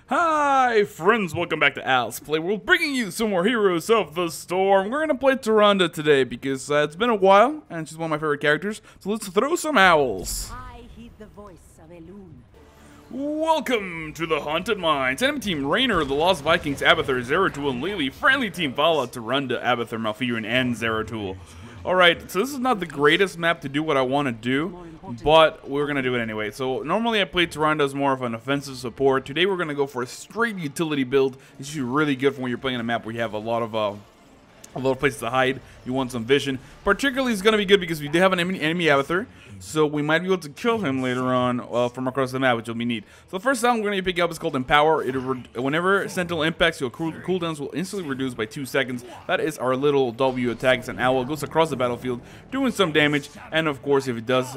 Hi friends, welcome back to Owl's Playworld, bringing you some more Heroes of the Storm. We're gonna play Tyrande today because it's been a while and she's one of my favorite characters. So let's throw some owls. I heed the voice of Elune. Welcome to the Haunted Mines. Enemy team Rainer, the Lost Vikings, Abathur, Zeratul, and Lily. Friendly team Vala, Tyrande, Abathur, Malfurion, and Zeratul. Alright, so this is not the greatest map to do what I want to do, but we're going to do it anyway. So normally I play Tyrande as more of an offensive support. Today we're going to go for a straight utility build. This is really good for when you're playing a map where you have a lot of places to hide. You want some vision. Particularly it's going to be good because we do have an enemy Abathur, so we might be able to kill him later on from across the map, which will be neat. So the first sound we're going to pick up is called Empower. Whenever Sentinel impacts, your cooldowns will instantly reduce by 2 seconds. That is our little W attack. It's an owl. It goes across the battlefield, doing some damage. And of course, if it does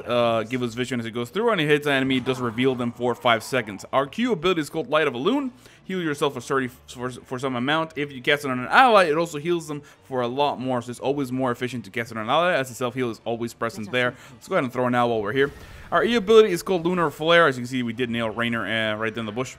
give us vision as it goes through and it hits an enemy, it does reveal them for 5 seconds. Our Q ability is called Light of Elune. Heal yourself for some amount. If you cast it on an ally, it also heals them for a lot more. So it's always more efficient to cast it on an ally, as the self-heal is always present there. Let's go ahead and throw an owl while we're here. Our E ability is called Lunar Flare. As you can see, we did nail Rainer right there in the bush.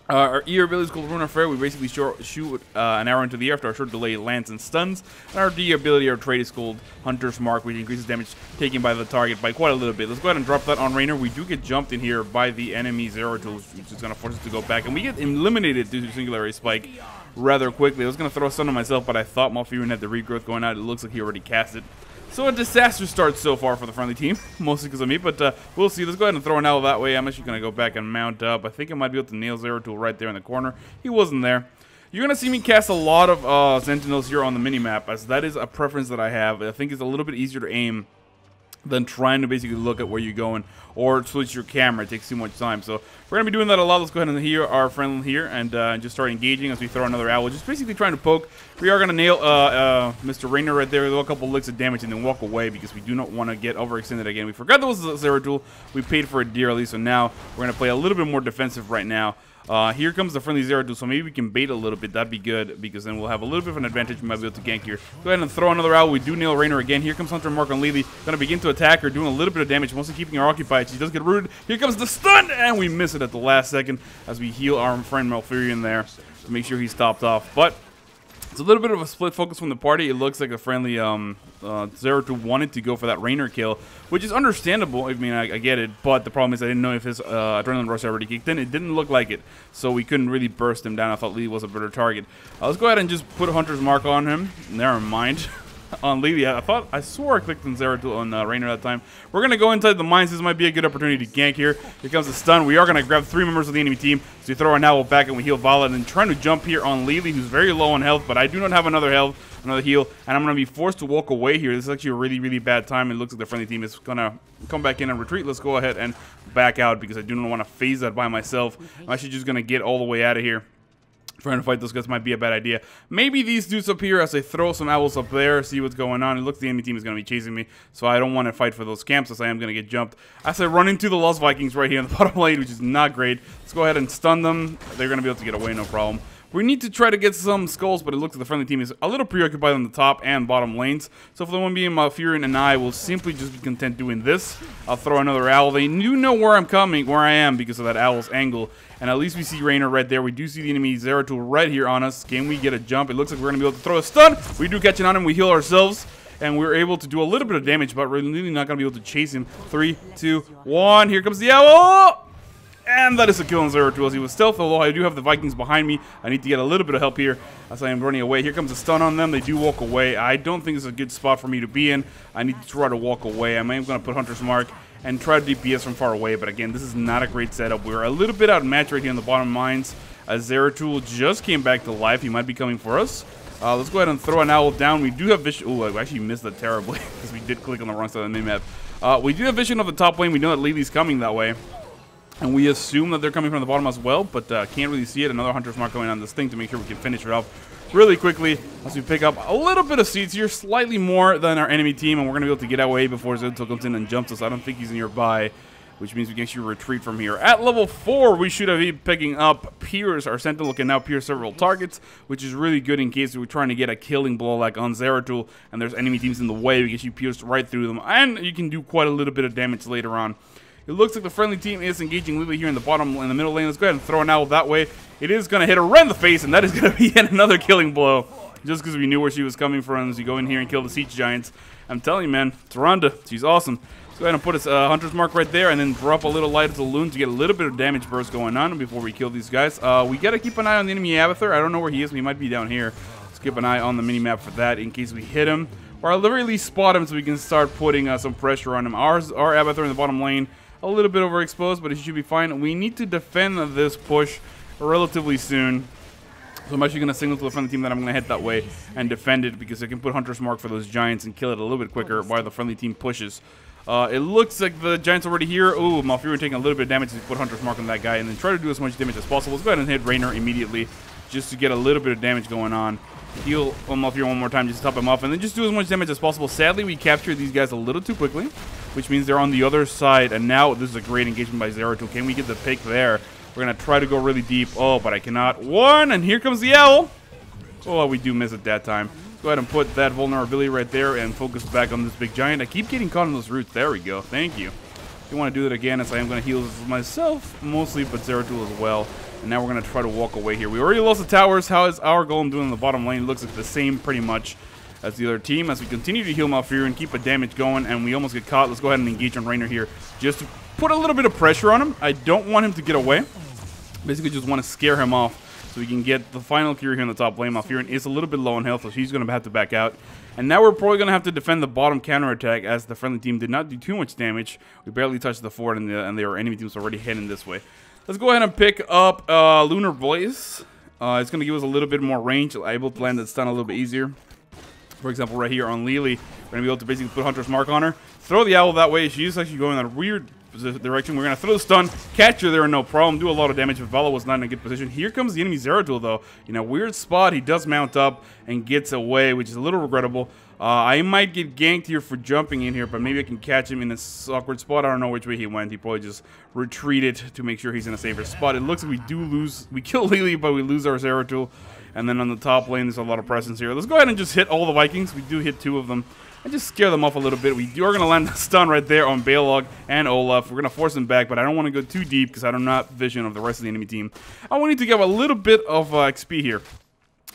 Our E ability is called Lunar Flare. We basically shoot an arrow into the air after our short delay lands and stuns. And our D ability, our trait, is called Hunter's Mark, which increases damage taken by the target by quite a little bit. Let's go ahead and drop that on Rainer. We do get jumped in here by the enemy Zeratul, which is going to force us to go back. And we get eliminated due to Singularity Spike rather quickly. I was going to throw a stun on myself, but I thought Malfurion had the regrowth going out. It looks like he already cast it. So a disaster start so far for the friendly team, mostly because of me, but we'll see. Let's go ahead and throw an owl that way. I'm actually going to go back and mount up. I think I might be able to nail Zeratul right there in the corner. He wasn't there. You're going to see me cast a lot of Sentinels here on the minimap, as that is a preference that I have. I think it's a little bit easier to aim than trying to basically look at where you're going or switch your camera. It takes too much time. So we're going to be doing that a lot. Let's go ahead and heal our friend here and just start engaging as we throw another owl. Just basically trying to poke. We are going to nail Mr. Rainer right there. A couple licks of damage and then walk away because we do not want to get overextended again. We forgot that was a Zeratul. We paid for it dearly, so now we're going to play a little bit more defensive right now. Here comes the friendly Zeratul, so maybe we can bait a little bit. That'd be good, because then we'll have a little bit of an advantage. We might be able to gank here. Go ahead and throw another owl. We do nail Rainer again. Here comes Hunter Mark on Lily. Gonna begin to attack her, doing a little bit of damage, mostly keeping her occupied. She does get rooted. Here comes the stun, and we miss it at the last second as we heal our friend Malfurion there to make sure he's stopped off. But it's a little bit of a split focus from the party. It looks like a friendly Zeratul wanted to go for that Rainer kill, which is understandable. I mean, I get it, but the problem is I didn't know if his Adrenaline Rush already kicked in. It didn't look like it, so we couldn't really burst him down. I thought Lee was a better target. Let's go ahead and just put Hunter's Mark on him. Never mind. On Lily, I swore I clicked on Zeratul on Rainer that time. We're going to go inside the mines. This might be a good opportunity to gank here. Here comes the stun. We are going to grab 3 members of the enemy team. So we throw our owl back and we heal Vala. And then trying to jump here on Lily, who's very low on health, but I do not have another heal. And I'm going to be forced to walk away here. This is actually a really, really bad time. It looks like the friendly team is going to come back in and retreat. Let's go ahead and back out because I do not want to phase that by myself. I'm actually just going to get all the way out of here. Trying to fight those guys might be a bad idea. Maybe these dudes up here as I throw some owls up there, see what's going on. It looks like the enemy team is going to be chasing me, so I don't want to fight for those camps as I am going to get jumped. As I run into the Lost Vikings right here in the bottom lane, which is not great. Let's go ahead and stun them. They're going to be able to get away, no problem. We need to try to get some skulls, but it looks like the friendly team is a little preoccupied on the top and bottom lanes. So for the one being Malfurion and I will simply just be content doing this. I'll throw another owl. They do know where I am because of that owl's angle. And at least we see Rainer right there. We do see the enemy Zeratul right here on us. Can we get a jump? It looks like we're going to be able to throw a stun. We do catch it on him. We heal ourselves. And we're able to do a little bit of damage, but we're really not going to be able to chase him. 3, 2, 1. Here comes the owl. And that is a kill on Zeratul as he was stealth, although I do have the Vikings behind me. I need to get a little bit of help here as I am running away. Here comes a stun on them. They do walk away. I don't think it's a good spot for me to be in. I need to try to walk away. I am going to put Hunter's Mark and try to DPS from far away. But again, this is not a great setup. We're a little bit outmatched right here in the bottom mines as Zeratul just came back to life. He might be coming for us. Let's go ahead and throw an owl down. We do have vision. Oh, I actually missed that terribly because we did click on the wrong side of the minimap. We do have vision of the top lane. We know that Lily's coming that way. And we assume that they're coming from the bottom as well, but can't really see it. Another Hunter's Mark going on this thing to make sure we can finish it off really quickly as we pick up a little bit of seeds here, slightly more than our enemy team, and we're going to be able to get away before Zeratul comes in and jumps us. I don't think he's nearby, which means we can actually retreat from here. At level 4, we should have been picking up Pierce. Our Sentinel can now pierce several targets, which is really good in case we're trying to get a killing blow like on Zeratul, and there's enemy teams in the way. We can actually pierce right through them, and you can do quite a little bit of damage later on. It looks like the friendly team is engaging Lily here in the middle lane. Let's go ahead and throw an owl that way. It is going to hit her right in the face, and that is going to be yet another killing blow. Just because we knew where she was coming from as we go in here and kill the siege giants. I'm telling you, man, Tyrande, she's awesome. Let's go ahead and put a Hunter's Mark right there, and then drop a little light of the loon to get a little bit of damage burst going on before we kill these guys. We got to keep an eye on the enemy Abathur. I don't know where he is. He might be down here. Let's keep an eye on the mini-map for that in case we hit him. Or at the very least spot him so we can start putting some pressure on him. Our Abathur in the bottom lane, a little bit overexposed, but it should be fine. We need to defend this push relatively soon. So I'm actually going to signal to the friendly team that I'm going to hit that way and defend it because I can put Hunter's Mark for those giants and kill it a little bit quicker while the friendly team pushes. It looks like the giant's already here. Ooh, Malfurion taking a little bit of damage to put Hunter's Mark on that guy and then try to do as much damage as possible. Let's go ahead and hit Raynor immediately just to get a little bit of damage going on. Heal Malfurion one more time just to top him off and then just do as much damage as possible. Sadly, we captured these guys a little too quickly, which means they're on the other side. And now this is a great engagement by Zeratul. Can we get the pick there? We're going to try to go really deep. Oh, but I cannot. One, and here comes the owl. Oh, we do miss it that time. Go ahead and put that vulnerability right there and focus back on this big giant. I keep getting caught in those roots. There we go. Thank you. If you want to do that again, as I am going to heal myself mostly, but Zeratul as well. And now we're going to try to walk away here. We already lost the towers. How is our golem doing in the bottom lane? It looks like the same pretty much as the other team. As we continue to heal Malfurion and keep the damage going, and we almost get caught. Let's go ahead and engage on Raynor here just to put a little bit of pressure on him. I don't want him to get away. Basically just want to scare him off so we can get the final cure here in the top lane. Malfurion is a little bit low on health, so she's going to have to back out. And now we're probably going to have to defend the bottom counterattack as the friendly team did not do too much damage. We barely touched the fort, and their enemy team was already heading this way. Let's go ahead and pick up Lunar Blaze. It's going to give us a little bit more range, able to land that stun a little bit easier. For example, right here on Lily, we're going to be able to basically put Hunter's Mark on her. Throw the owl that way. She's actually going in a weird direction. We're going to throw the stun, catch her there, no problem, do a lot of damage, but Vala was not in a good position. Here comes the enemy Zeratul, though. In a weird spot, he does mount up and gets away, which is a little regrettable. I might get ganked here for jumping in here, but maybe I can catch him in this awkward spot. I don't know which way he went. He probably just retreated to make sure he's in a safer spot. It looks like we do lose. We kill Lily, but we lose our Zeratul. And then on the top lane, there's a lot of presence here. Let's go ahead and just hit all the Vikings. We do hit 2 of them. And just scare them off a little bit. We are going to land the stun right there on Balog and Olaf. We're going to force them back, but I don't want to go too deep because I do not vision of the rest of the enemy team. I want to get a little bit of XP here.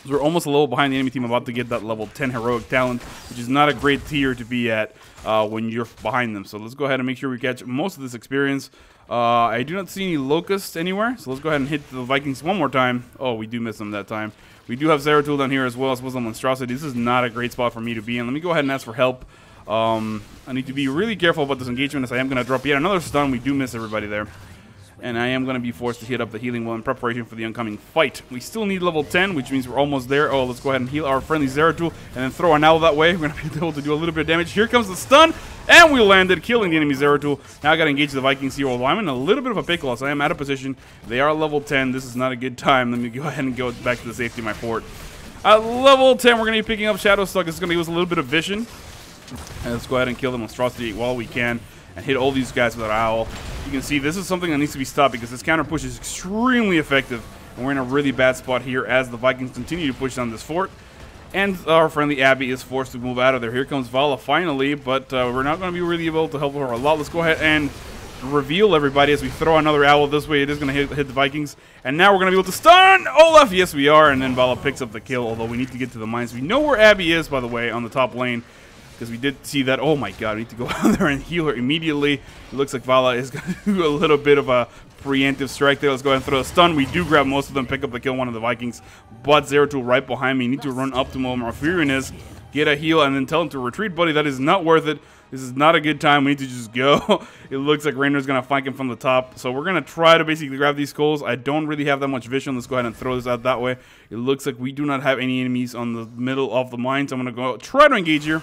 So we're almost a level behind the enemy team, about to get that level 10 heroic talent, which is not a great tier to be at when you're behind them. So let's go ahead and make sure we catch most of this experience. I do not see any locusts anywhere, so let's go ahead and hit the Vikings one more time. Oh, we do miss them that time. We do have Zeratul down here as well as Muslim Monstrosity. This is not a great spot for me to be in. Let me go ahead and ask for help. I need to be really careful about this engagement as I am going to drop yet another stun. We do miss everybody there. And I am going to be forced to hit up the healing wall in preparation for the oncoming fight. We still need level 10, which means we're almost there. Oh, let's go ahead and heal our friendly Zeratul and then throw an owl that way. We're going to be able to do a little bit of damage. Here comes the stun, and we landed, killing the enemy Zeratul. Now I got to engage the Vikings here, although I'm in a little bit of a pickle, so I am out of position. They are level 10. This is not a good time. Let me go ahead and go back to the safety of my fort. At level 10, we're going to be picking up Shadow Stuck. It's going to give us a little bit of vision. And let's go ahead and kill the monstrosity while we can and hit all these guys with our owl. You can see this is something that needs to be stopped because this counter push is extremely effective. And we're in a really bad spot here as the Vikings continue to push down this fort. And our friendly Abby is forced to move out of there. Here comes Vala finally, but we're not going to be really able to help her a lot. Let's go ahead and reveal everybody as we throw another owl this way. It is going to hit the Vikings. And now we're going to be able to stun Olaf. Yes, we are. And then Vala picks up the kill, although we need to get to the mines. We know where Abby is, by the way, on the top lane. Because we did see that. Oh my god, we need to go out there and heal her immediately. It looks like Vala is going to do a little bit of a preemptive strike there. Let's go ahead and throw a stun. We do grab most of them, pick up the kill, one of the Vikings. But Zeratul right behind me. You need to run up to where Malfurion is, get a heal, and then tell him to retreat, buddy. That is not worth it. This is not a good time. We need to just go. It looks like Rainer's going to flank him from the top. So we're going to try to basically grab these skulls. I don't really have that much vision. Let's go ahead and throw this out that way. It looks like we do not have any enemies on the middle of the mines. I'm going to go try to engage here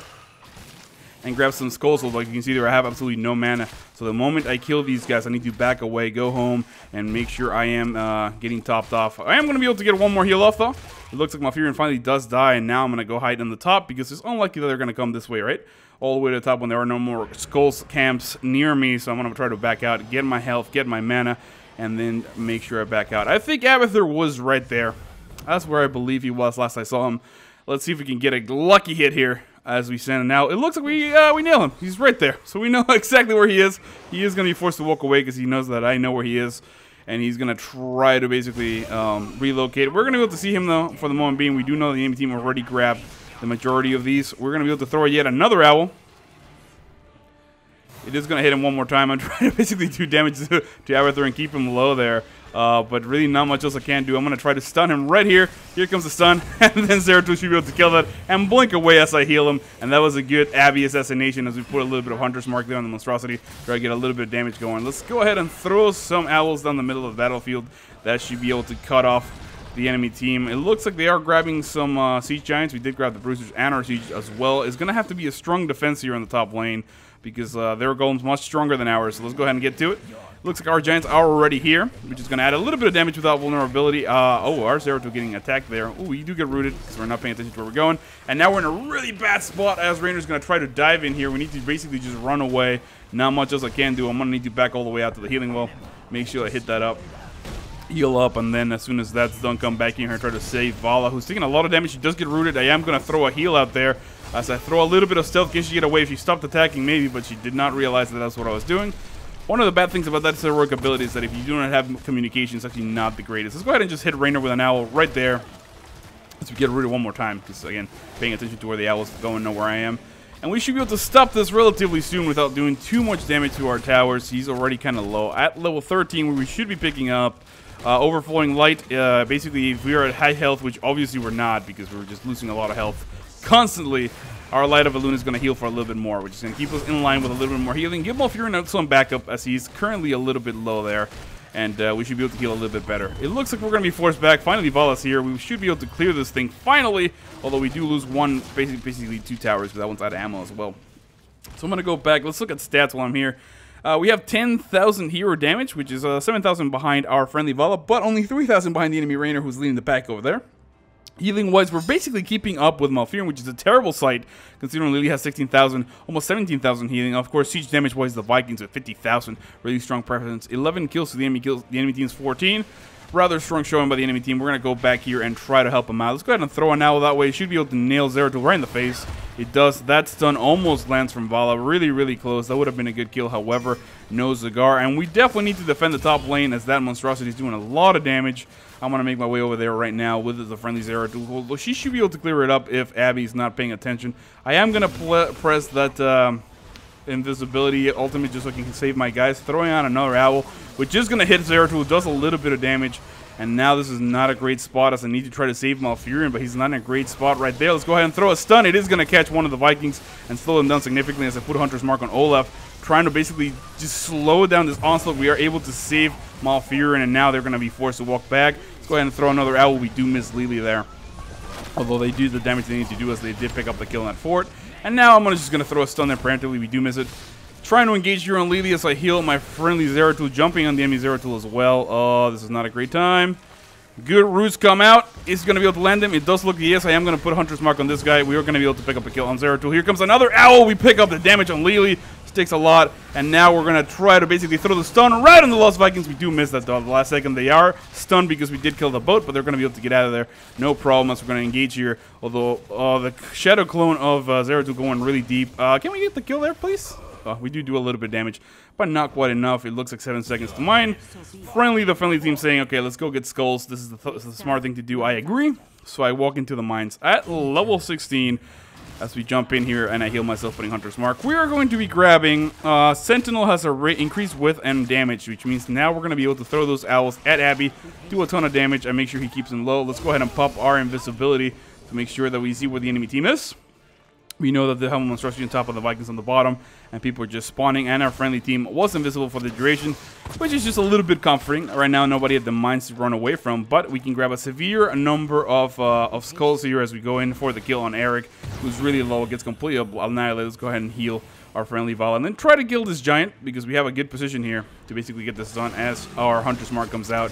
and grab some skulls. So like you can see there, I have absolutely no mana. So the moment I kill these guys, I need to back away, go home, and make sure I am getting topped off. I am going to be able to get one more heal off, though. It looks like Malfurion finally does die, and now I'm going to go hide on the top because it's unlikely that they're going to come this way, right? All the way to the top when there are no more skulls camps near me. So I'm going to try to back out, get my health, get my mana, and then make sure I back out. I think Abathur was right there. That's where I believe he was last I saw him. Let's see if we can get a lucky hit here as we send him. Now it looks like we nail him. He's right there, so we know exactly where he is. He is going to be forced to walk away because he knows that I know where he is. and he's going to try to basically relocate. We're going to be able to see him, though, for the moment being. We do know the enemy team already grabbed the majority of these. We're going to be able to throw yet another owl. It is going to hit him one more time. I'm trying to basically do damage to Abathur and keep him low there. But really not much else I can do. I'm going to try to stun him right here. Here comes the stun. And then Zeratul should be able to kill that and blink away as I heal him. And that was a good Abby assassination as we put a little bit of Hunter's Mark there on the monstrosity. Try to get a little bit of damage going. Let's go ahead and throw some owls down the middle of the battlefield. That should be able to cut off the enemy team. It looks like they are grabbing some siege giants. We did grab the bruisers and our siege as well. It's going to have to be a strong defense here on the top lane, because their golem's much stronger than ours. So let's go ahead and get to it. Looks like our giants are already here, which is going to add a little bit of damage without vulnerability. Our Zeratul getting attacked there. Oh, you do get rooted because we're not paying attention to where we're going. And now we're in a really bad spot as Rainer's going to try to dive in here. We need to basically just run away. Not much else I can do. I'm going to need to back all the way out to the healing well. Make sure I hit that up. Heal up, and then as soon as that's done, come back in here and try to save Vala, who's taking a lot of damage. She does get rooted. I am going to throw a heal out there. As I throw a little bit of stealth, can she get away? If she stopped attacking, maybe, but she did not realize that that's what I was doing. One of the bad things about that heroic ability is that if you do not have communication, it's actually not the greatest. Let's go ahead and just hit Rainer with an owl right there. Let's get rooted one more time, because, again, paying attention to where the owl's going, know where I am. And we should be able to stop this relatively soon without doing too much damage to our towers. He's already kind of low. At level 13, where we should be picking up overflowing light. Basically, if we are at high health, which obviously we're not, because we're just losing a lot of health constantly, our Light of Elune is going to heal for a little bit more, which is going to keep us in line with a little bit more healing. Give Malfurion some backup, as he's currently a little bit low there, and we should be able to heal a little bit better. It looks like we're going to be forced back. Finally, Vala's here. We should be able to clear this thing finally, although we do lose one, basically 2 towers, because that one's out of ammo as well. So I'm going to go back. Let's look at stats while I'm here. We have 10,000 hero damage, which is 7,000 behind our friendly Vala, but only 3,000 behind the enemy Rainer, who's leading the pack over there. Healing-wise, we're basically keeping up with Malfurion, which is a terrible sight, considering Lily has 16,000, almost 17,000 healing. Of course, siege damage-wise, the Vikings at 50,000, really strong preference. 11 kills to the enemy team's 14. Rather strong showing by the enemy team. We're going to go back here and try to help them out. Let's go ahead and throw an owl that way. Should be able to nail Zeratul right in the face. It does. That stun almost lands from Vala. Really, really close. That would have been a good kill. However, no Zagar. And we definitely need to defend the top lane, as that monstrosity is doing a lot of damage. I'm going to make my way over there right now with the friendly Zeratul. She should be able to clear it up if Abby's not paying attention. I am going to press that invisibility ultimate just so I can save my guys. Throwing on another owl, which is going to hit Zeratul. Does a little bit of damage. And now this is not a great spot, as I need to try to save Malfurion, but he's not in a great spot right there. Let's go ahead and throw a stun. It is going to catch one of the Vikings and slow them down significantly as I put Hunter's Mark on Olaf, trying to basically just slow down this onslaught. We are able to save Malfurion, and now they're going to be forced to walk back. Let's go ahead and throw another owl. We do miss Lily there, although they do the damage they need to do, as they did pick up the kill in that fort. And now I'm just going to throw a stun there preemptively. We do miss it. Trying to engage here on Lily as I heal my friendly Zeratul, jumping on the enemy Zeratul as well. Oh, this is not a great time. Good roots come out. Is going to be able to land him. It does look yes. I am going to put Hunter's Mark on this guy. We are going to be able to pick up a kill on Zeratul. Here comes another owl. We pick up the damage on Lily. This takes a lot. And now we're going to try to basically throw the stun right on the Lost Vikings. We do miss that though. The last second they are stunned because we did kill the boat, but they're going to be able to get out of there. No problem as we're going to engage here. Although the Shadow Clone of Zeratul going really deep. Can we get the kill there, please? We do a little bit of damage, but not quite enough. It looks like 7 seconds to mine. The friendly team saying, okay, let's go get skulls. This is the smart thing to do. I agree. So I walk into the mines at level 16 as we jump in here, and I heal myself putting Hunter's Mark. We are going to be grabbing Sentinel has a increased width and damage, which means now we're going to be able to throw those owls at Abby, do a ton of damage, and make sure he keeps him low. Let's go ahead and pop our invisibility to make sure that we see where the enemy team is. We know that they have a monstrosity on top of the Vikings on the bottom, and people are just spawning, and our friendly team was invisible for the duration, which is just a little bit comforting. Right now, nobody at the mines to run away from, but we can grab a severe number of skulls here as we go in for the kill on Eric, who's really low, gets completely annihilated. Let's go ahead and heal our friendly Vala, and then try to kill this giant, because we have a good position here to basically get this done as our Hunter's Mark comes out.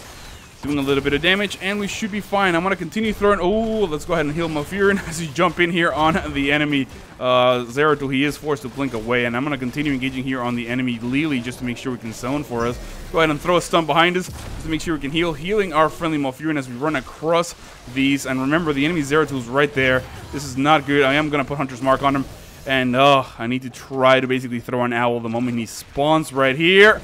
Doing a little bit of damage, and we should be fine. I'm going to continue throwing. Oh, let's go ahead and heal Malfurion as we jump in here on the enemy Zeratul. He is forced to blink away, and I'm going to continue engaging here on the enemy Lily just to make sure we can zone for us. Go ahead and throw a stun behind us just to make sure we can heal. Healing our friendly Malfurion as we run across these. And remember, the enemy Zeratul is right there. This is not good. I am going to put Hunter's Mark on him. And I need to try to basically throw an owl the moment he spawns right here.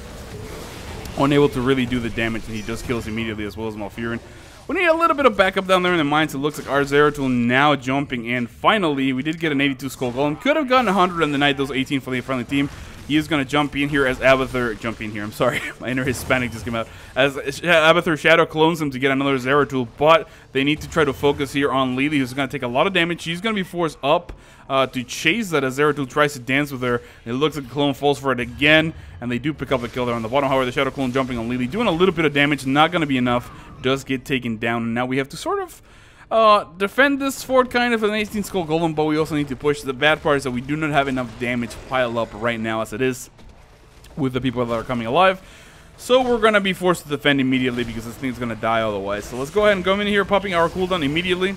unable to really do the damage, and he just kills immediately, as well as Malfurion. We need a little bit of backup down there in the mines. It looks like our Zeratul now jumping in. Finally, we did get an 82 Skull Golem. Could have gotten 100 on the night, those 18 for the friendly team. He is going to jump in here as Abathur. Jump in here, I'm sorry. My inner Hispanic just came out. As Abathur Shadow clones him to get another Zeratul. But they need to try to focus here on Lily, who's going to take a lot of damage. She's going to be forced up to chase that as Zeratul tries to dance with her. It looks like the clone falls for it again. And they do pick up the kill there on the bottom. However, the Shadow Clone jumping on Lily, doing a little bit of damage. Not going to be enough. Does get taken down. And now we have to sort of defend this fort kind of an 18 Skull Golem, but we also need to push. The bad part is that we do not have enough damage pile up right now as it is with the people that are coming alive. So we're going to be forced to defend immediately because this thing's going to die otherwise. So let's go ahead and come in here, popping our cooldown immediately.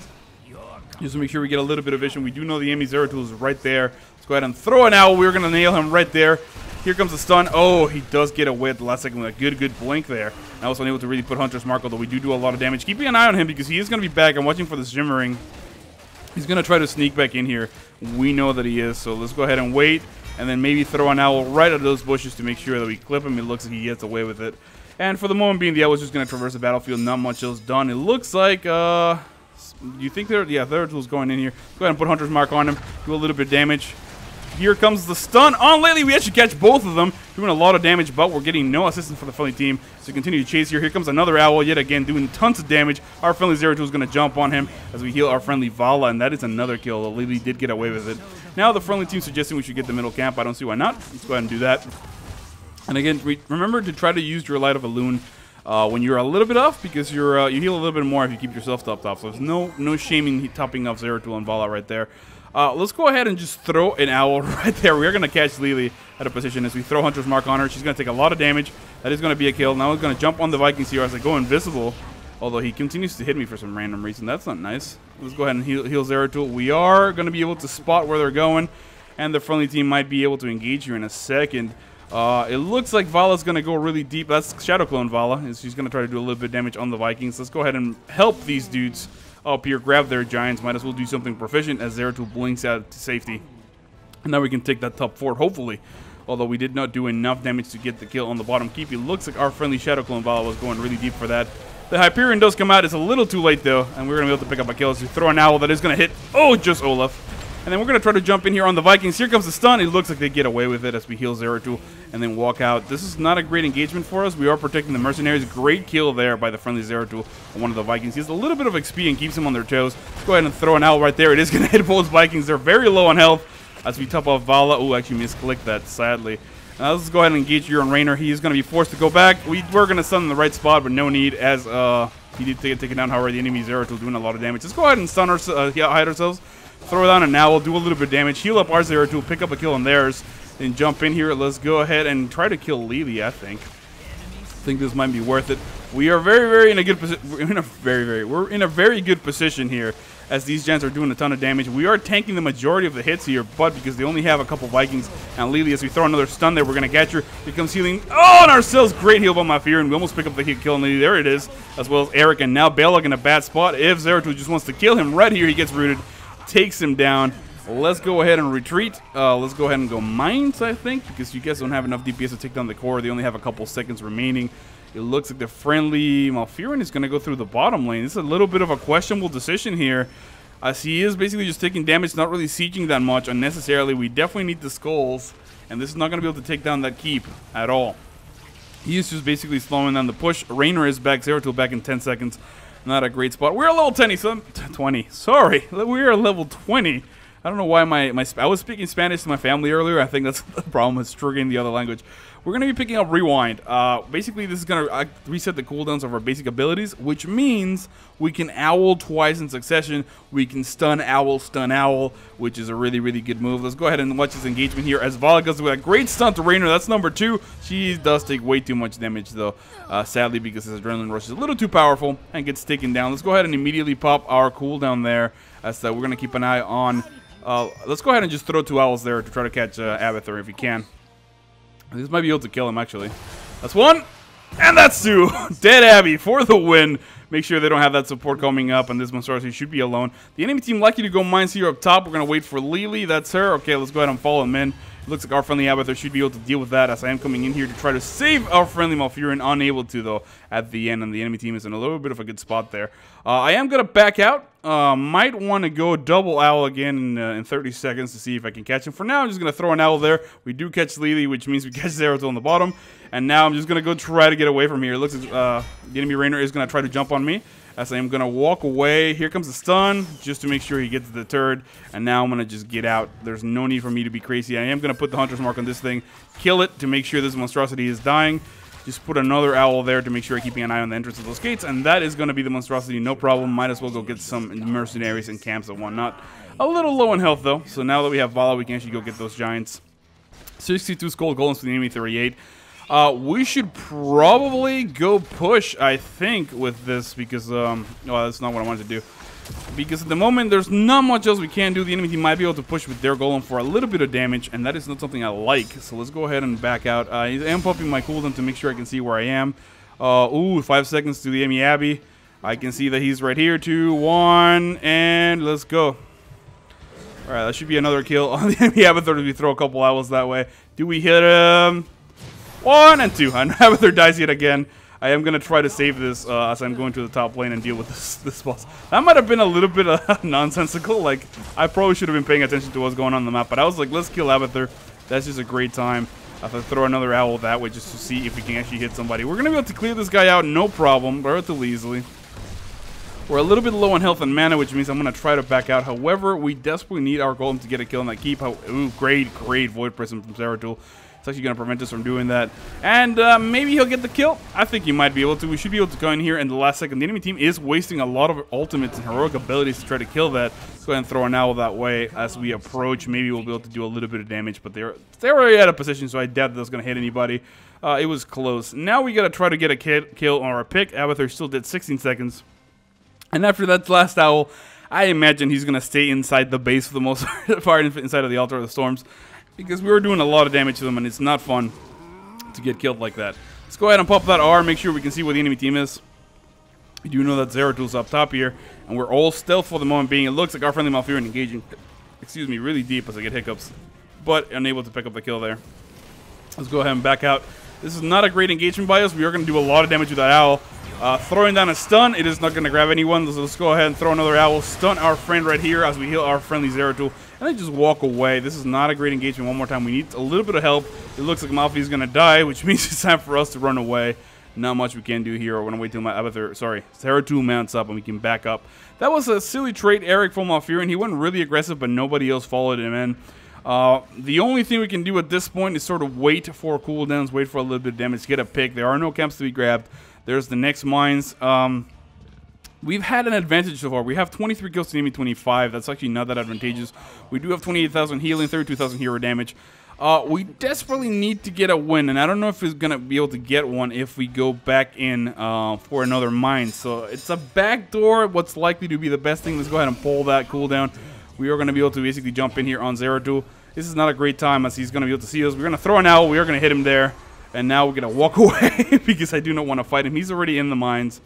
Just to make sure we get a little bit of vision. We do know the enemy Zeratul is right there. Let's go ahead and throw an owl. We're going to nail him right there. Here comes the stun. Oh, he does get away at the last second with a good blink there. And I was unable to really put Hunter's Mark, although we do a lot of damage. Keeping an eye on him because he is going to be back. I'm watching for this Shimmering. He's going to try to sneak back in here. We know that he is, so let's go ahead and wait. And then maybe throw an owl right at those bushes to make sure that we clip him. It looks like he gets away with it. And for the moment being, the owl is just going to traverse the battlefield. Not much else done. It looks like, do you think they're, yeah, Zeratul's going in here. Go ahead and put Hunter's Mark on him. Do a little bit of damage. Here comes the stun on Lily. We actually catch both of them, doing a lot of damage, but we're getting no assistance for the friendly team. So continue to chase here. Here comes another owl, yet again, doing tons of damage. Our friendly Zeratul is going to jump on him as we heal our friendly Vala, and that is another kill. Lily did get away with it. Now the friendly team suggesting we should get the middle camp. I don't see why not. Let's go ahead and do that. And again, remember to try to use your Light of Elune when you're a little bit off, because you heal a little bit more if you keep yourself topped off. So there's no shame in topping off Zeratul and Vala right there. Let's go ahead and just throw an owl right there. We're going to catch Lily at a position as we throw Hunter's Mark on her. She's going to take a lot of damage. That is going to be a kill. Now we're going to jump on the Vikings here as they go invisible. Although he continues to hit me for some random reason. That's not nice. Let's go ahead and heal Zeratul. We are going to be able to spot where they're going. And the friendly team might be able to engage here in a second. It looks like Vala's going to go really deep. That's Shadow Clone Vala. She's going to try to do a little bit of damage on the Vikings. Let's go ahead and help these dudes up here, grab their giants. Might as well do something proficient as Zeratul blinks out to safety. And now we can take that top fort, hopefully. Although we did not do enough damage to get the kill on the bottom keep. It looks like our friendly Shadow Clone Vala was going really deep for that. The Hyperion does come out. It's a little too late, though. And we're going to be able to pick up a kill as we throw an owl that is going to hit. Oh, just Olaf. And then we're going to try to jump in here on the Vikings. Here comes the stun. It looks like they get away with it as we heal Zeratul and then walk out. This is not a great engagement for us. We are protecting the mercenaries. Great kill there by the friendly Zeratul on one of the Vikings. He has a little bit of XP and keeps them on their toes. Let's go ahead and throw an owl right there. It is going to hit both Vikings. They're very low on health as we top off Vala. Oh, actually misclicked that, sadly. Now let's go ahead and engage here on Raynor. He is going to be forced to go back. We were going to stun in the right spot, but no need as he did take it down. However, the enemy Zeratul doing a lot of damage. Let's go ahead and stun hide ourselves. Throw down an owl, do a little bit of damage, heal up our Zeratul, pick up a kill on theirs, then jump in here. Let's go ahead and try to kill Lily, I think. This might be worth it. We are very in a good position. We're in a very good position here as these gens are doing a ton of damage. We are tanking the majority of the hits here, but because they only have a couple Vikings and Lily, as we throw another stun there, we're going to catch her. Here comes healing. Oh, and ourselves, great heal by Malfurion, and we almost pick up the kill on Lily. There it is, as well as Eric, and now Balog in a bad spot. If Zeratul just wants to kill him right here, he gets rooted. Takes him down. Let's go ahead and retreat. Let's go ahead and go mines, I think, because you guys don't have enough DPS to take down the core. They only have a couple seconds remaining. It looks like the friendly Malfurion is going to go through the bottom lane. This is a little bit of a questionable decision here, as he is basically just taking damage, not really sieging that much unnecessarily. We definitely need the skulls, and this is not going to be able to take down that keep at all. He is just basically slowing down the push. Raynor is back. Zeratul back in 10 seconds. Not a great spot. We're a level 20. Sorry, we are level 20. I don't know why I was speaking Spanish to my family earlier. I think that's the problem with triggering the other language. We're going to be picking up Rewind. Basically, this is going to reset the cooldowns of our basic abilities, which means we can owl twice in succession. We can stun owl, which is a really good move. Let's go ahead and watch this engagement here as Vala goes with a great stun to Raynor. That's number 2. She does take way too much damage, though, sadly, because his Adrenaline Rush is a little too powerful and gets taken down. Let's go ahead and immediately pop our cooldown there, as we're going to keep an eye on. Let's go ahead and just throw 2 owls there to try to catch Abathur if we can. This might be able to kill him, actually. That's 1, and that's 2. Dead Abby for the win. Make sure they don't have that support coming up, and this Monstrosity should be alone. The enemy team likely to go mines here up top. We're going to wait for Lily. That's her. Okay, let's go ahead and follow him in. Looks like our friendly Abathur should be able to deal with that, as I am coming in here to try to save our friendly Malfurion. Unable to, though, at the end, and the enemy team is in a little bit of a good spot there. I am going to back out. Might want to go double owl again in 30 seconds to see if I can catch him. For now, I'm just going to throw an owl there. We do catch Lily, which means we catch Zeratul on the bottom. And now I'm just going to go try to get away from here. It looks like the enemy Rainer is going to try to jump on me, as I am going to walk away. Here comes the stun, just to make sure he gets deterred. And now I'm going to just get out. There's no need for me to be crazy. I am going to put the Hunter's Mark on this thing, kill it to make sure this monstrosity is dying. Just put another owl there to make sure I'm keeping an eye on the entrance of those gates. And that is going to be the monstrosity, no problem. Might as well go get some mercenaries and camps and whatnot. A little low in health, though. So now that we have Vala, we can actually go get those giants. 62 Skull Golems for the enemy, 38. We should probably go push, I think, with this, because, well, that's not what I wanted to do. Because at the moment, there's not much else we can do. The enemy team might be able to push with their golem for a little bit of damage, and that is not something I like. So let's go ahead and back out. I am popping my cooldown to make sure I can see where I am. Ooh, 5 seconds to the enemy Abby. I can see that he's right here. 2, 1, and let's go. Alright, that should be another kill on the enemy Abathur as we throw a couple owls that way. Do we hit him? 1 and 2. And Abathur dies yet again. I am going to try to save this as I'm going to the top lane and deal with this boss. That might have been a little bit nonsensical. Like, I probably should have been paying attention to what's going on the map. But I was like, let's kill Abathur. That's just a great time. I have to throw another owl that way just to see if we can actually hit somebody. We're going to be able to clear this guy out, no problem, relatively easily. We're a little bit low on health and mana, which means I'm going to try to back out. However, we desperately need our golem to get a kill on that keep. Ooh, great Void Prism from Zeratul. It's actually going to prevent us from doing that. And maybe he'll get the kill. I think he might be able to. We should be able to go in here in the last second. The enemy team is wasting a lot of ultimates and heroic abilities to try to kill that. Let's go ahead and throw an owl that way as we approach. Maybe we'll be able to do a little bit of damage, but they're already out of position, so I doubt that was going to hit anybody. It was close. Now we got to try to get a kill or a pick. Abathur still did 16 seconds. And after that last owl, I imagine he's going to stay inside the base for the most part, inside of the Altar of the Storms, because we were doing a lot of damage to them, and it's not fun to get killed like that. Let's go ahead and pop that R, make sure we can see where the enemy team is. We do know that Zeratul's up top here, and we're all stealth for the moment being. It looks like our friendly Malfurion engaging, excuse me, really deep as I get hiccups, but unable to pick up the kill there. Let's go ahead and back out. This is not a great engagement by us. We are going to do a lot of damage with that owl. Throwing down a stun, it is not going to grab anyone. So let's go ahead and throw another owl, stun our friend right here as we heal our friendly Zeratul, and then just walk away. This is not a great engagement. One more time, we need a little bit of help. It looks like Malfi is going to die, which means it's time for us to run away. Not much we can do here. We're going to wait till my Zeratul mounts up and we can back up. That was a silly trait, Eric from Malfurion. He went really aggressive, but nobody else followed him in. The only thing we can do at this point is sort of wait for cooldowns, wait for a little bit of damage, get a pick. There are no camps to be grabbed. There's the next mines. We've had an advantage so far. We have 23 kills to enemy 25. That's actually not that advantageous. We do have 28,000 healing, 32,000 hero damage. We desperately need to get a win, and I don't know if he's going to be able to get one if we go back in for another mine. So it's a backdoor, what's likely to be the best thing. Let's go ahead and pull that cooldown. We are going to be able to basically jump in here on Zeratul. This is not a great time as he's going to be able to see us. We're going to throw an owl. We are going to hit him there. And now we're going to walk away because I do not want to fight him. He's already in the mines,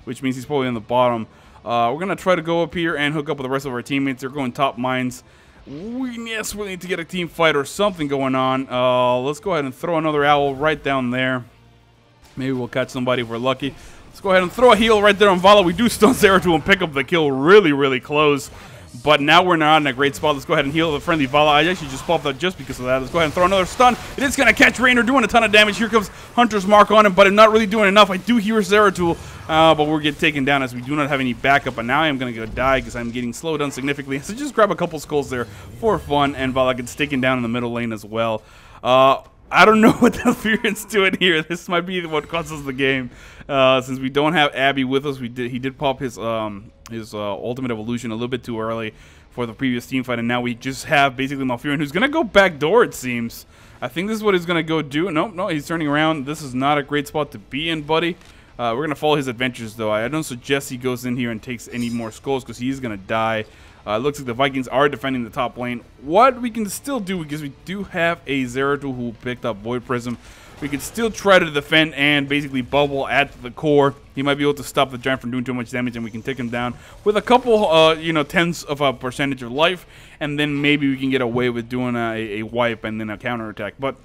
which means he's probably in the bottom. We're going to try to go up here and hook up with the rest of our teammates. They're going top mines. We need to get a team fight or something going on. Let's go ahead and throw another owl right down there. Maybe we'll catch somebody if we're lucky. Let's go ahead and throw a heal right there on Vala. We do stun Zeratul and pick up the kill really, really close. But now we're not in a great spot. Let's go ahead and heal the friendly Vala. I actually just popped that just because of that. Let's go ahead and throw another stun. It is going to catch Rainer, doing a ton of damage. Here comes Hunter's Mark on him, but I'm not really doing enough. I do hear Zeratul, but we're getting taken down as we do not have any backup. And now I am going to go die because I'm getting slowed down significantly. So just grab a couple skulls there for fun, and Vala gets taken down in the middle lane as well. I don't know what the Malfurion's doing here. This might be what causes the game. Since we don't have Abby with us, he did pop his ultimate evolution a little bit too early for the previous team fight, and now we just have basically Malfurion, who's gonna go backdoor. It seems. I think this is what he's gonna go do. No, he's turning around. This is not a great spot to be in, buddy. We're gonna follow his adventures though. I don't suggest he goes in here and takes any more skulls because he's gonna die. It looks like the Vikings are defending the top lane. What we can still do, because we do have a Zeratul who picked up Void Prism, We could still try to defend and basically bubble at the core. He might be able to stop the giant from doing too much damage, and we can take him down with a couple, you know, tenths of a percentage of life, and then maybe we can get away with doing a wipe and then a counterattack. But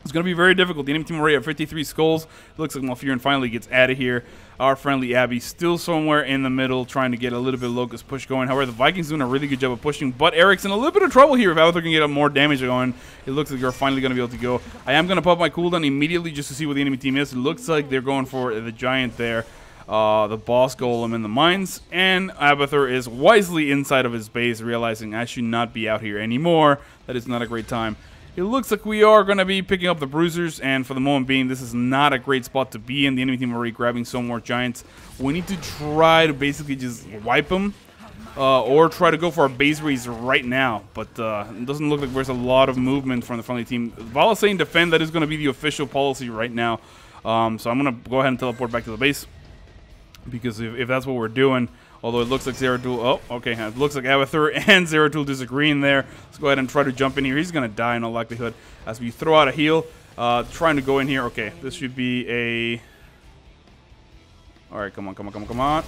it's going to be very difficult. The enemy team already have 53 skulls. It looks like Malfurion finally gets out of here. Our friendly Abby still somewhere in the middle, trying to get a little bit of Locust push going. However, the Vikings doing a really good job of pushing, but Eric's in a little bit of trouble here. If Avatar can get more damage going, it looks like they're finally going to be able to go. I am going to pop my cooldown immediately just to see what the enemy team is. It looks like they're going for the giant there, the boss golem in the mines, and Abathur is wisely inside of his base, realizing I should not be out here anymore. That is not a great time. It looks like we are going to be picking up the bruisers, and for the moment being, this is not a great spot to be in. The enemy team already grabbing some more giants. We need to try to basically just wipe them, or try to go for our base raise right now. But it doesn't look like there's a lot of movement from the friendly team. Vala saying defend, that is going to be the official policy right now. So I'm going to go ahead and teleport back to the base, because if that's what we're doing. Although it looks like Zeratul... Oh, okay. It looks like Avathur and Zeratul disagreeing there. Let's go ahead and try to jump in here. He's going to die in all likelihood as we throw out a heal. Trying to go in here. Okay, this should be a... Alright, come on, come on, come on, come on.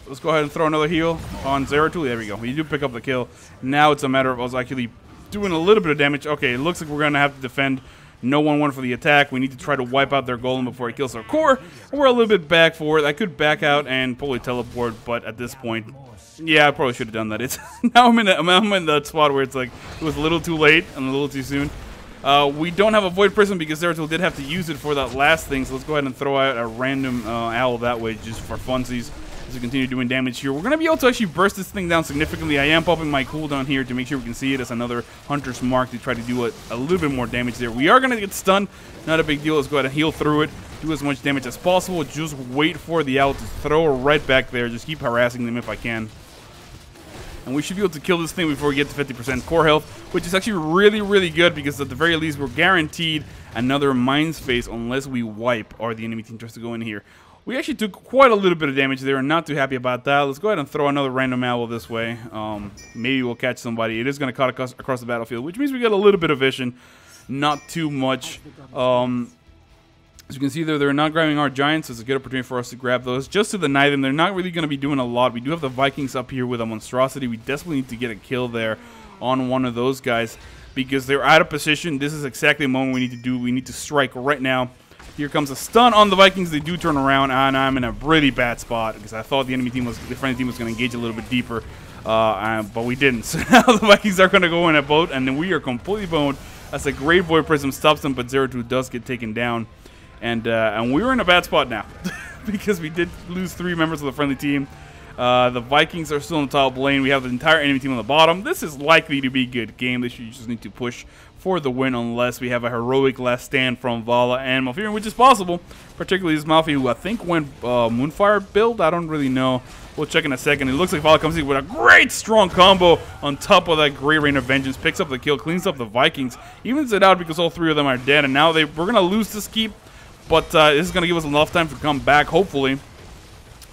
Let's go ahead and throw another heal on Zeratul. There we go. We do pick up the kill. Now it's a matter of us actually doing a little bit of damage. Okay, it looks like we're going to have to defend. No 1-1 for the attack. We need to try to wipe out their golem before he kills our core. We're a little bit back forward. I could back out and probably teleport, but at this point, yeah, I probably should have done that. It's now I'm in that spot where it's like it was a little too late and a little too soon. We don't have a Void Prism because Zeratul did have to use it for that last thing, so let's go ahead and throw out a random owl that way just for funsies as we continue doing damage here. We're going to be able to actually burst this thing down significantly. I am popping my cooldown here to make sure we can see it as another Hunter's Mark to try to do a little bit more damage there. We are going to get stunned. Not a big deal. Let's go ahead and heal through it. Do as much damage as possible. Just wait for the owl to throw right back there. Just keep harassing them if I can. And we should be able to kill this thing before we get to 50% core health, which is actually really, really good because at the very least we're guaranteed another mind space unless we wipe or the enemy team tries to go in here. We actually took quite a little bit of damage there and not too happy about that. Let's go ahead and throw another random owl this way. Maybe we'll catch somebody. It is going to cut across the battlefield, which means we get a little bit of vision. Not too much. As you can see there, they're not grabbing our giants. So it's a good opportunity for us to grab those just to deny them. They're not really going to be doing a lot. We do have the Vikings up here with a monstrosity. We desperately need to get a kill there on one of those guys because they're out of position. This is exactly the moment we need to do. We need to strike right now. Here comes a stun on the Vikings. They do turn around, and I'm in a really bad spot because I thought the friendly team was going to engage a little bit deeper, but we didn't. So now the Vikings are going to go in a boat, and then we are completely boned. That's a great Void Prism stops them, but Zeratul does get taken down, and we're in a bad spot now because we did lose 3 members of the friendly team. The Vikings are still in the top lane. We have the entire enemy team on the bottom. This is likely to be a good game. They should just need to push for the win unless we have a heroic last stand from Vala and Malfurion, which is possible. Particularly this Malfi, who I think went Moonfire build. I don't really know. We'll check in a second. It looks like Vala comes in with a great strong combo on top of that great Rain of Vengeance. Picks up the kill, cleans up the Vikings. Evens it out because all 3 of them are dead. And now we're going to lose this keep. But this is going to give us enough time to come back, hopefully.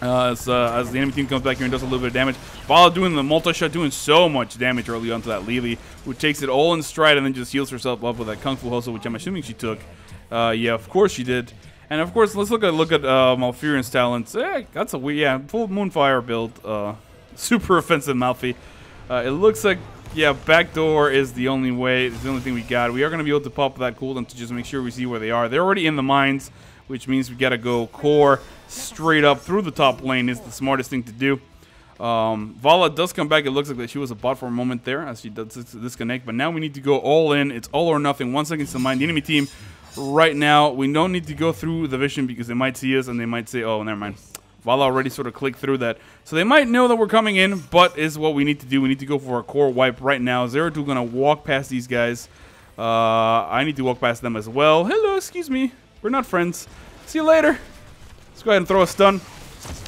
As the enemy team comes back here and does a little bit of damage. Vala doing the multi-shot, doing so much damage early onto that Lily, who takes it all in stride and then just heals herself up with that Kung Fu Hustle, which I'm assuming she took. Yeah, of course she did. And of course, let's look at Malfurion's talents. That's a weird, full Moonfire build. Super offensive Malfi. It looks like, yeah, backdoor is the only way. It's the only thing we got. We are going to be able to pop that cooldown to just make sure we see where they are. They're already in the mines, which means we got to go core straight up through the top lane is the smartest thing to do. Vala does come back. It looks like that she was a bot for a moment there as she does disconnect, but now we need to go all in. It's all or nothing. 1 second to mine. The enemy team right now, we don't need to go through the vision because they might see us and they might say, oh, never mind. Vala already sort of clicked through that. So they might know that we're coming in, but is what we need to do. We need to go for a core wipe right now. Zeratul gonna walk past these guys. I need to walk past them as well. Hello, excuse me. We're not friends. See you later. Let's go ahead and throw a stun.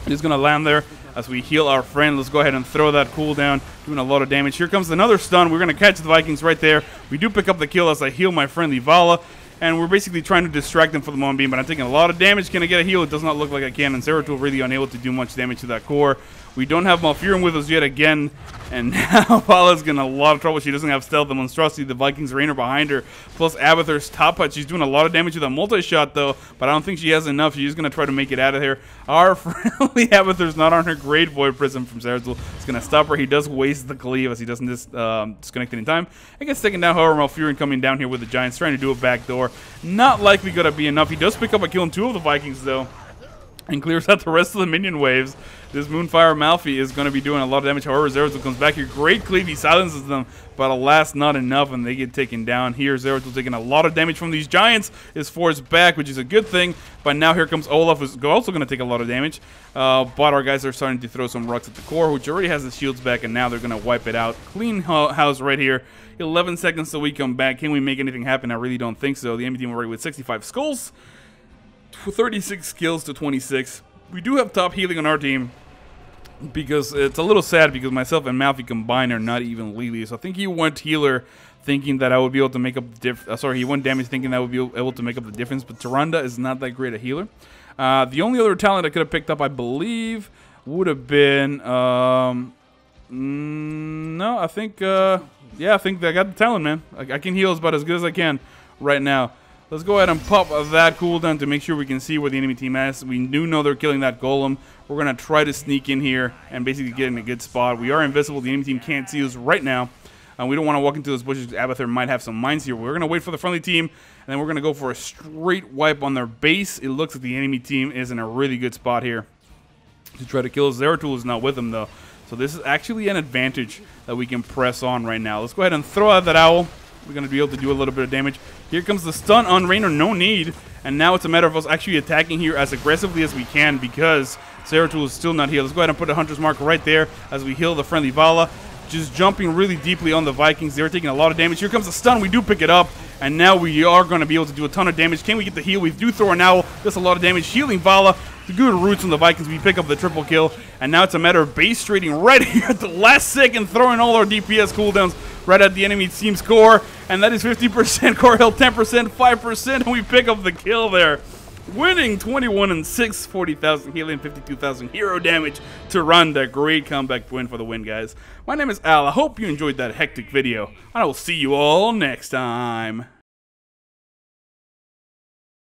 He's going to land there as we heal our friend. Let's go ahead and throw that cooldown, doing a lot of damage. Here comes another stun. We're going to catch the Vikings right there. We do pick up the kill as I heal my friendly Vala. and we're basically trying to distract them for the moment being, but I'm taking a lot of damage. Can I get a heal? It does not look like I can, and Zeratul really unable to do much damage to that core. We don't have Malfurion with us yet again, and now Vala's getting a lot of trouble. She doesn't have stealth, the monstrosity, the Vikings Rainer behind her, plus Abathur's top hut. She's doing a lot of damage with a multi-shot, though, but I don't think she has enough. She's going to try to make it out of here. Our friendly Abathur's not on her great Void Prism from Zeratul. It's going to stop her. He does waste the cleave as he doesn't disconnect it in time. It gets taken down, however, Malfurion coming down here with the Giants, trying to do a backdoor. Not likely going to be enough. He does pick up a kill on 2 of the Vikings, though, and clears out the rest of the minion waves. This Moonfire Malfi is going to be doing a lot of damage. However, Zeratul comes back here. Great cleave. He silences them, but alas, not enough, and they get taken down. Here, Zeratul taking a lot of damage from these Giants. Is forced back, which is a good thing. But now here comes Olaf, who's also going to take a lot of damage. But our guys are starting to throw some rocks at the core, which already has the shields back, and now they're going to wipe it out. Clean house right here. 11 seconds till we come back. Can we make anything happen? I really don't think so. The enemy team already with 65 skulls. 36 kills to 26. We do have top healing on our team, because it's a little sad because myself and Malfi combined are not even Lily. So I think he went healer thinking that I would be able to make up the difference. Sorry, he went damage thinking that I would be able to make up the difference. But Tyrande is not that great a healer. The only other talent I could have picked up, I believe, would have been... no, I think... yeah, I think I got the talent, man. I can heal about as good as I can right now. Let's go ahead and pop that cooldown to make sure we can see where the enemy team is. We do know they're killing that golem. We're going to try to sneak in here and basically get in a good spot. We are invisible. The enemy team can't see us right now. We don't want to walk into those bushes. Abathur might have some mines here. We're going to wait for the friendly team, and then we're going to go for a straight wipe on their base. It looks like the enemy team is in a really good spot here to try to kill us. Zeratul is not with them, though. So this is actually an advantage that we can press on right now. Let's go ahead and throw out that owl. We're going to be able to do a little bit of damage. Here comes the stun on Rainer, no need. And now it's a matter of us actually attacking here as aggressively as we can because Zeratul is still not healed. Let's go ahead and put a Hunter's Mark right there as we heal the friendly Vala. Just jumping really deeply on the Vikings. They're taking a lot of damage. Here comes the stun. We do pick it up. And now we are going to be able to do a ton of damage. Can we get the heal? We do throw an owl. That's a lot of damage. Healing Vala. The good roots on the Vikings. We pick up the triple kill. And now it's a matter of base trading right here at the last second. Throwing all our DPS cooldowns right at the enemy team's core. And that is 50% core health, 10%, 5%. And we pick up the kill there. Winning 21 and 6, 40,000 healing, 52,000 hero damage to run that great comeback win for the win, guys. My name is Al. I hope you enjoyed that hectic video. I will see you all next time.